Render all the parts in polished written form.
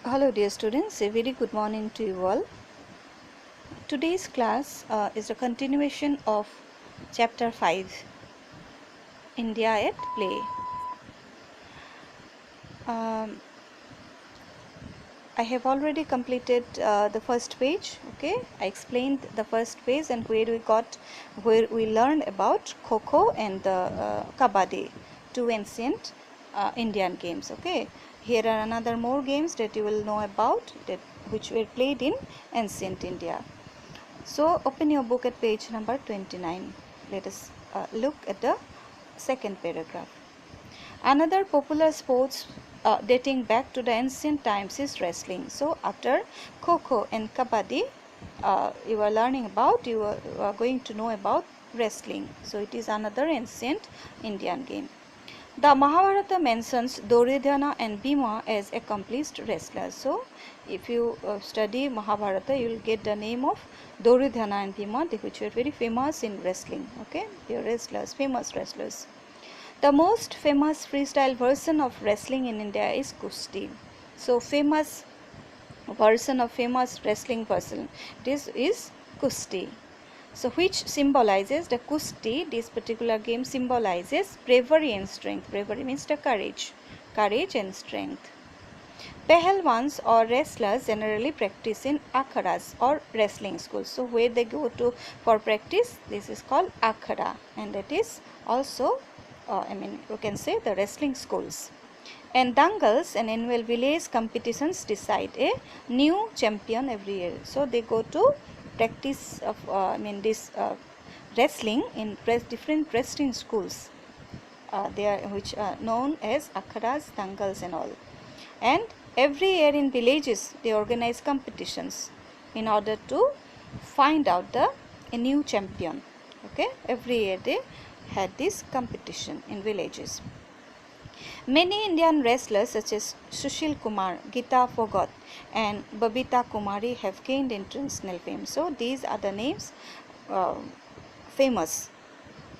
Hello dear students, a very good morning to you all. Today's class is a continuation of chapter 5, India at Play. I have already completed the first page. Okay, I explained the first page and where we learned about Kho and the Kabaddi, two ancient Indian games. Okay, here are another more games that you will know about which were played in ancient India. So open your book at page number 29. Let us look at the second paragraph. Another popular sports dating back to the ancient times is wrestling. So after Kho and Kabaddi, you are going to know about wrestling. So it is another ancient Indian game. The Mahabharata mentions Duryodhana and Bhima as accomplished wrestlers. So if you study Mahabharata, you will get the name of Duryodhana and Bhima, which were very famous in wrestling. Okay, they are wrestlers, famous wrestlers. The most famous freestyle version of wrestling in India is Kushti. So famous wrestling person, this is Kushti. So which symbolizes the Kushti, this particular game symbolizes bravery and strength. Bravery means the courage and strength. Pahalwans or wrestlers generally practice in akhadas or wrestling schools. So where they go to for practice, this is called akhada, and that is also you can say the wrestling schools. And dangals and annual village competitions decide a new champion every year. So they go to practice of wrestling in different wrestling schools. Which are known as akhadas, dangals and all. And every year in villages they organize competitions in order to find out a new champion. Okay, every year they had this competition in villages. Many Indian wrestlers such as Sushil Kumar, Geeta Phogat and Babita Kumari have gained international fame. So these are the names famous.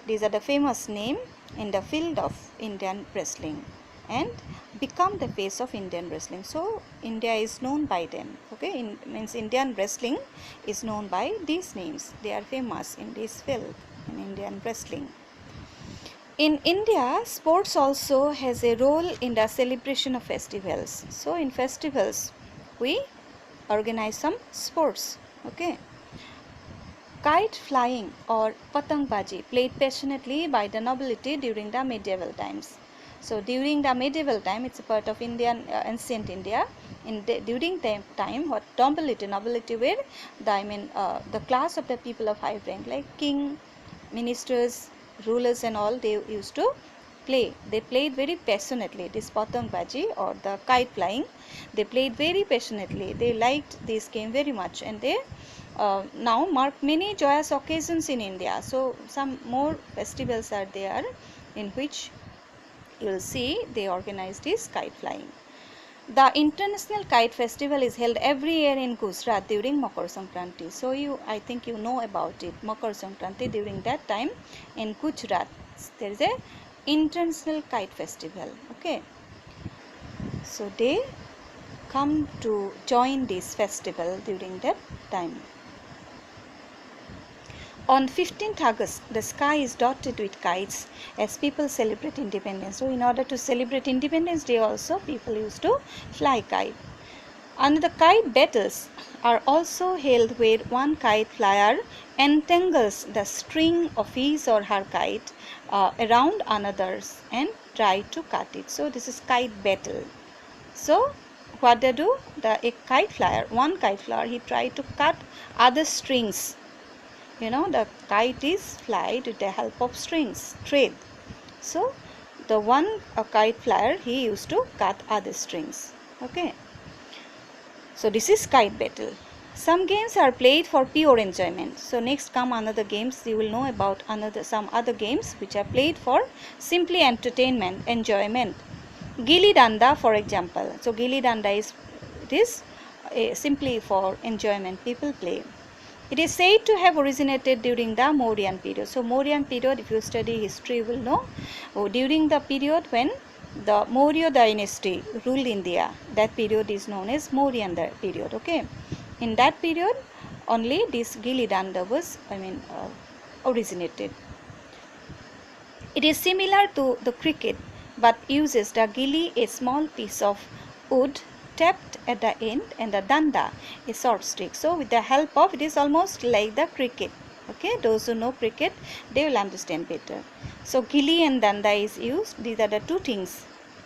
These are the famous name in the field of Indian wrestling and become the face of Indian wrestling. So India is known by them. Okay, means Indian wrestling is known by these names. They are famous in this field in Indian wrestling. In India, sports also has a role in the celebration of festivals. So in festivals, we organize some sports. Okay. Kite flying or patangbaji played passionately by the nobility during the medieval times. So during the medieval time, it's a part of ancient India. During the time, what nobility were the class of the people of high rank, like king, ministers, rulers and all, they used to play. They played very passionately this patangbaji or the kite flying. They played very passionately. They liked this game very much, and they now mark many joyous occasions in India. So some more festivals are there in which you will see they organize this kite flying. The International Kite Festival is held every year in Gujarat during Makar Sankranti. So I think you know about it. Makar Sankranti, during that time in Gujarat there is a International Kite Festival. Okay, so they come to join this festival during that time. On 15th August, the sky is dotted with kites as people celebrate independence. So in order to celebrate Independence Day also, people used to fly kite. And the kite battles are also held where one kite flyer entangles the string of his or her kite around another's and try to cut it. So this is kite battle. So what they do, one kite flyer, he tried to cut other strings. You know, the kite is flied with the help of strings, thread. So the one kite flyer, he used to cut other strings. Okay, so this is kite battle. Some games are played for pure enjoyment. So next come another games. You will know about some other games which are played for simply entertainment, enjoyment. Gilli danda, for example. So gilli danda is simply for enjoyment. People play. It is said to have originated during the Mauryan period. So Mauryan period, if you study history, you will know, during the period when the Maurya dynasty ruled India. That period is known as Mauryan period. Okay, in that period only this gilli danda was originated. It is similar to the cricket but uses the gilli, a small piece of wood tapped at the end, and the danda, a short stick. So with the help of, it is almost like the cricket. Okay, those who know cricket, they will understand better. So gilli and danda is used. These are the two things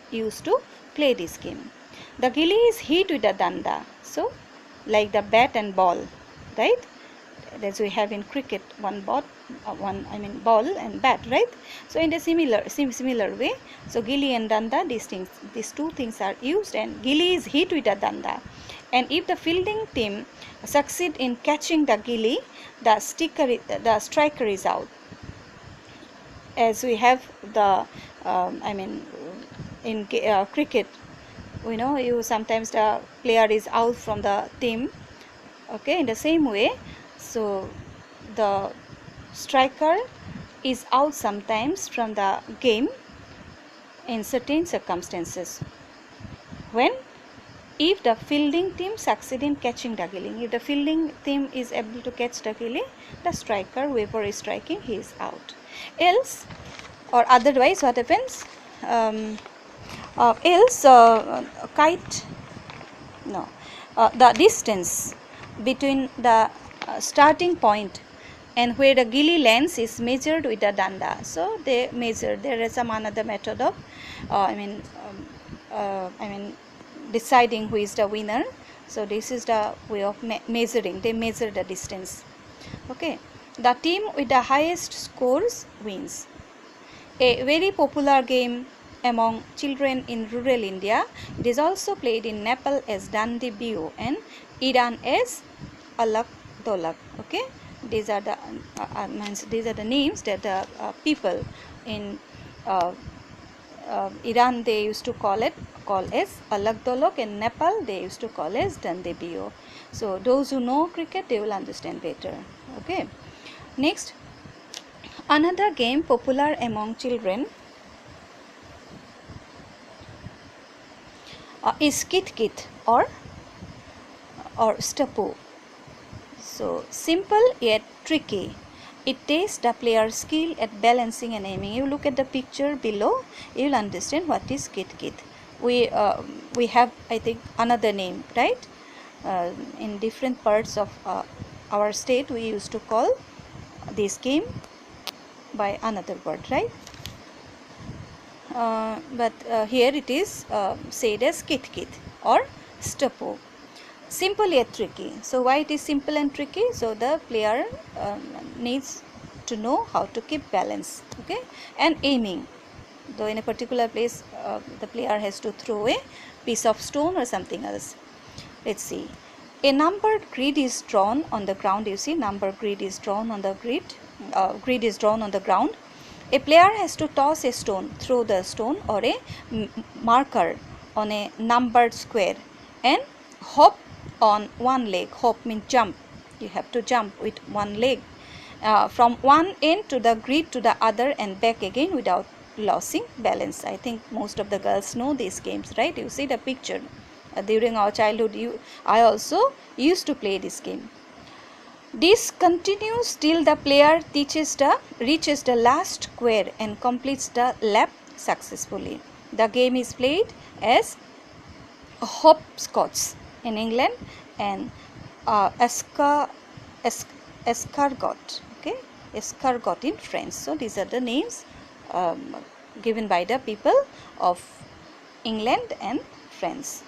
used to play this game. The gilli is hit with the danda, so like the bat and ball, right? As we have in cricket, ball and bat, right? So in a similar way, so gilli and danda, these two things are used, and gilli is hit with a danda, and if the fielding team succeed in catching the gilli, the striker is out. As we have the in cricket, we know sometimes the player is out from the team. Okay, in the same way, so the striker is out sometimes from the game in certain circumstances. If the fielding team succeed in catching the gilli, if the fielding team is able to catch the gilli, the striker, whoever is striking, he is out. Else or otherwise, what happens? The distance between the starting point and where the gilli lands is measured with a danda. So they measure. There is some another method of deciding who is the winner. So this is the way of measuring. They measure the distance. Okay, the team with the highest scores wins. A very popular game among children in rural India. It is also played in Nepal as Dandi Biu and Iran as Alak Dolak. Okay, these are the names that the people in Iran, they used to call as Alak Dolak, and Nepal they used to call as Dandi Biu. So those who know cricket, they will understand better. Okay, next, another game popular among children is Kit or Stapu. So simple yet tricky. It tests the player's skill at balancing and aiming. You look at the picture below, you will understand what is Kit. We have, I think, another name, right? In different parts of our state, we used to call this game by another word, right? But here it is said as Kit or Stapu. Simple yet tricky. So why it is simple and tricky? So the player needs to know how to keep balance, okay, and aiming. Though in a particular place, the player has to throw a piece of stone or something else. Let's see. A numbered grid is drawn on the ground. You see, number grid is drawn on the grid. Grid is drawn on the ground. A player has to toss a stone, throw the stone or a marker on a numbered square, and hop on one leg. Hop means jump. You have to jump with one leg from one end to the grid to the other and back again without losing balance. I think most of the girls know these games, right? You see the picture. During our childhood, I also used to play this game. This continues till the player reaches the last square and completes the lap successfully. The game is played as hopscotch in England and escargot, okay, escargot in French. So these are the names given by the people of England and France.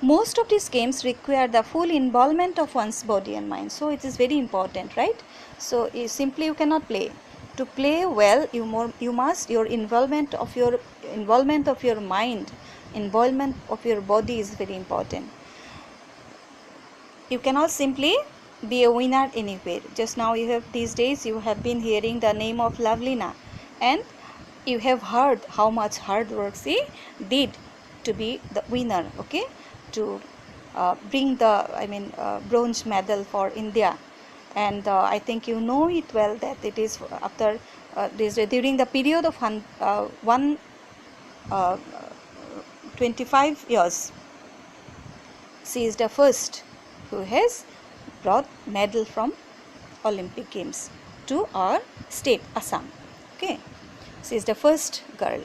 Most of these games require the full involvement of one's body and mind. So it is very important, right? So you cannot play. To play well, your involvement of your mind, involvement of your body is very important. You cannot simply be a winner anywhere. Just now these days you have been hearing the name of Lovelina, and you have heard how much hard work she did to be the winner, okay, to bring the bronze medal for India. And I think you know it well that it is after during the period of 125 years, she is the first who has brought medal from Olympic Games to our state, Assam. Okay, she is the first girl,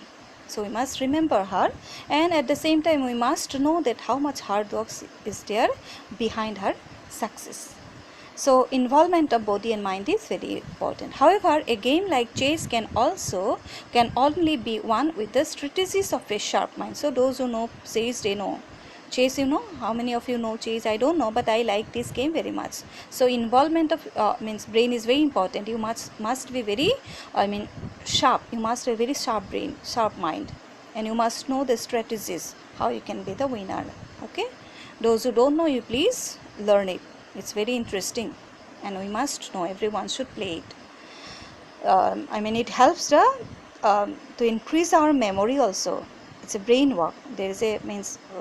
so we must remember her, and at the same time we must know that how much hard work is there behind her success. So involvement of body and mind is very important. However, a game like chess can only be won with the strategies of a sharp mind. So those who know chess, they know chess. You know, how many of you know chess? I don't know, but I like this game very much. So involvement of means brain is very important. You must be very sharp. You must have a very sharp brain, sharp mind, and you must know the strategies how you can be the winner. Okay, those who don't know, you please learn it. It's very interesting, and we must know. Everyone should play it. It helps to increase our memory also. It's a brain work. There is a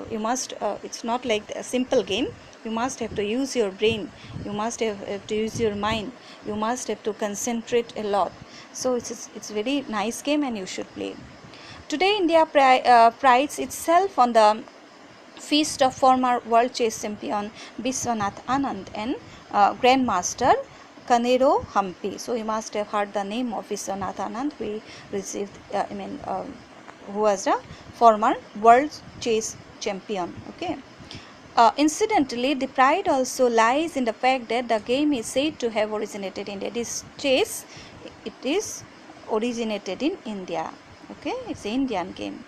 you must. It's not like a simple game. You must have to use your brain. You must have to use your mind. You must have to concentrate a lot. So it's a very nice game, and you should play. Today, India prides itself on the feast of former world chess champion Biswanath Anand and Grandmaster Kanero Hampi. So you must have heard the name of Biswanath Anand, who received, who was the former world chess champion. Okay. Incidentally, the pride also lies in the fact that the game is said to have originated in India. This chess, it is originated in India. Okay, it's an Indian game.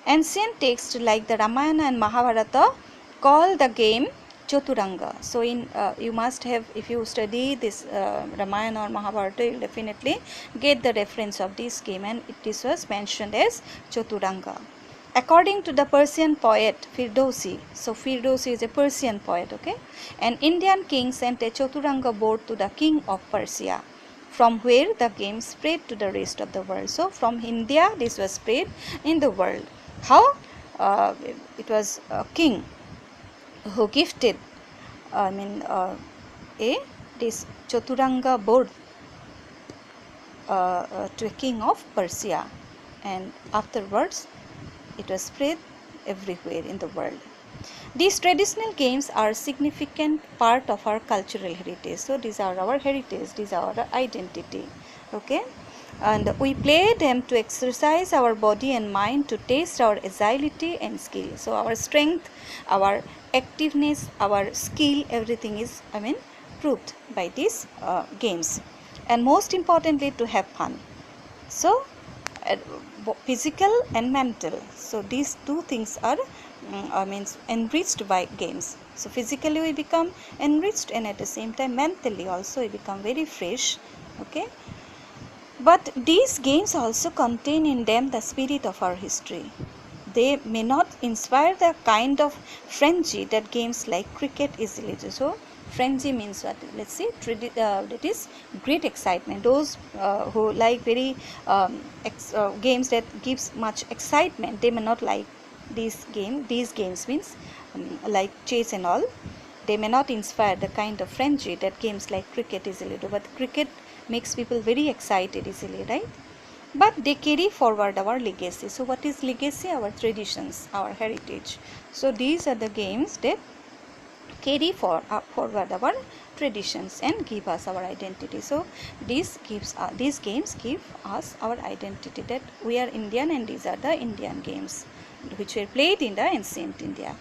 Ancient texts like the Ramayana and Mahabharata call the game Chaturanga. So you must have, if you study this Ramayana or Mahabharata, you will definitely get the reference of this game, and it was mentioned as Chaturanga. According to the Persian poet Firdausi, so Firdausi is a Persian poet, okay, an Indian king sent a Chaturanga board to the king of Persia, from where the game spread to the rest of the world. So from India, this was spread in the world. How? It was a king who gifted this Chaturanga board to a king of Persia, and afterwards it was spread everywhere in the world. These traditional games are a significant part of our cultural heritage. So these are our heritage, these are our identity. Okay, and we play them to exercise our body and mind, to test our agility and skill. So our strength, our activeness, our skill, everything is proved by these games, and most importantly to have fun. So physical and mental, so these two things are enriched by games. So physically we become enriched, and at the same time mentally also we become very fresh. Okay, but these games also contain in them the spirit of our history. They may not inspire the kind of frenzy that games like cricket easily do. So frenzy means what? Let's see, that is great excitement. Those who like very games that gives much excitement, they may not like these games means like chess and all. They may not inspire the kind of frenzy that games like cricket easily do. But cricket makes people very excited easily, right? But they carry forward our legacy. So what is legacy? Our traditions, our heritage. So these are the games that carry forward our traditions and give us our identity. So these games give us our identity, that we are Indian, and these are the Indian games which were played in the ancient India.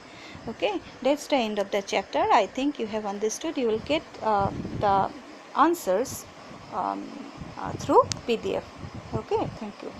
Okay, that's the end of the chapter. I think you have understood. You will get the answers through PDF. Okay, thank you.